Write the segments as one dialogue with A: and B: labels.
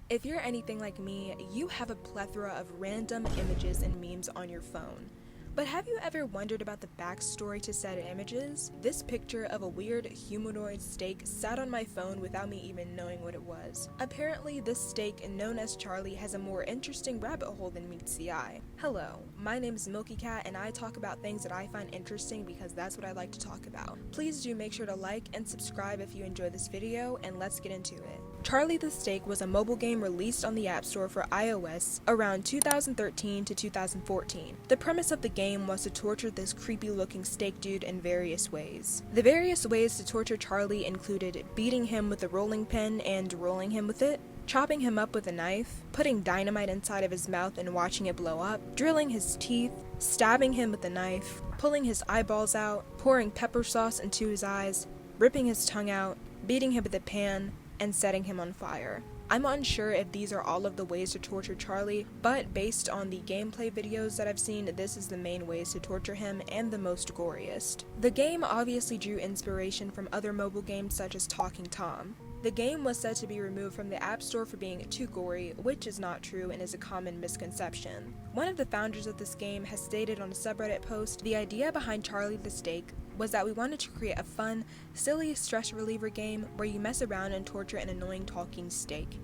A: If you're anything like me, you have a plethora of random images and memes on your phone. But have you ever wondered about the backstory to said images? This picture of a weird humanoid steak sat on my phone without me even knowing what it was. Apparently, this steak, known as Charlie, has a more interesting rabbit hole than meets the eye. Hello, my name is Milky Cat, and I talk about things that I find interesting because that's what I like to talk about. Please do make sure to like and subscribe if you enjoy this video, and let's get into it. Charlie the Steak was a mobile game released on the App Store for iOS around 2013 to 2014. The premise of the game was to torture this creepy looking steak dude in various ways. The various ways to torture Charlie included beating him with a rolling pin and rolling him with it, chopping him up with a knife, putting dynamite inside of his mouth and watching it blow up, drilling his teeth, stabbing him with a knife, pulling his eyeballs out, pouring pepper sauce into his eyes, ripping his tongue out, beating him with a pan, and setting him on fire. I'm unsure if these are all of the ways to torture Charlie, but based on the gameplay videos that I've seen, this is the main ways to torture him and the most goriest. The game obviously drew inspiration from other mobile games such as Talking Tom. The game was said to be removed from the App Store for being too gory, which is not true and is a common misconception. One of the founders of this game has stated on a subreddit post, the idea behind Charlie the Steak was that we wanted to create a fun, silly stress reliever game where you mess around and torture an annoying talking steak.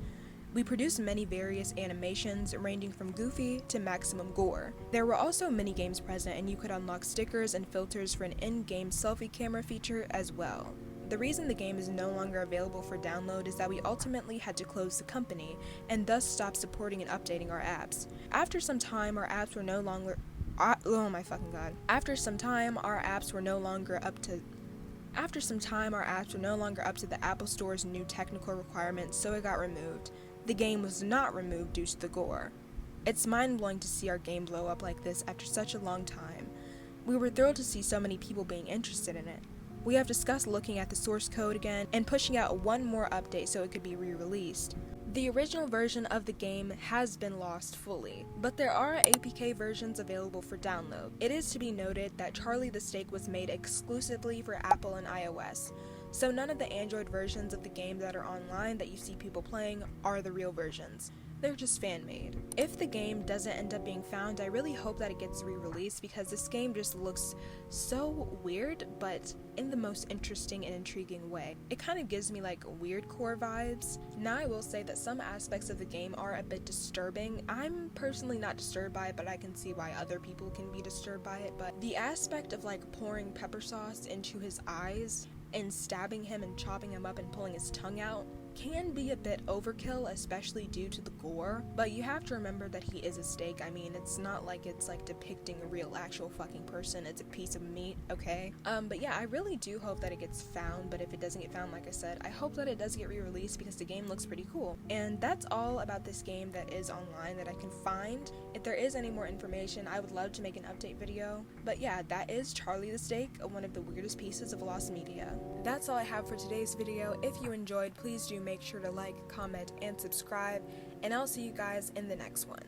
A: We produced many various animations ranging from goofy to maximum gore. There were also mini games present and you could unlock stickers and filters for an in-game selfie camera feature as well. The reason the game is no longer available for download is that we ultimately had to close the company and thus stop supporting and updating our apps. After some time, our apps were no longer oh my fucking god. After some time, our apps were no longer up to the Apple Store's new technical requirements, so it got removed. The game was not removed due to the gore. It's mind-blowing to see our game blow up like this after such a long time. We were thrilled to see so many people being interested in it. We have discussed looking at the source code again and pushing out one more update so it could be re-released. The original version of the game has been lost fully, but there are APK versions available for download. It is to be noted that Charlie the Steak was made exclusively for Apple and iOS, so none of the Android versions of the game that are online that you see people playing are the real versions. They're just fan-made. If the game doesn't end up being found, I really hope that it gets re-released because this game just looks so weird, but in the most interesting and intriguing way. It kind of gives me like weird core vibes. Now I will say that some aspects of the game are a bit disturbing. I'm personally not disturbed by it, but I can see why other people can be disturbed by it. But the aspect of like pouring pepper sauce into his eyes and stabbing him and chopping him up and pulling his tongue out can be a bit overkill, especially due to the gore, but you have to remember that he is a steak. I mean, it's not like it's like depicting a real actual fucking person, it's a piece of meat, okay? But yeah, I really do hope that it gets found, but if it doesn't get found, like I said, I hope that it does get re-released because the game looks pretty cool. And that's all about this game that is online that I can find. If there is any more information, I would love to make an update video. But yeah, that is Charlie the Steak, one of the weirdest pieces of lost media. That's all I have for today's video. If you enjoyed, please do make sure to like, comment, and subscribe, and I'll see you guys in the next one.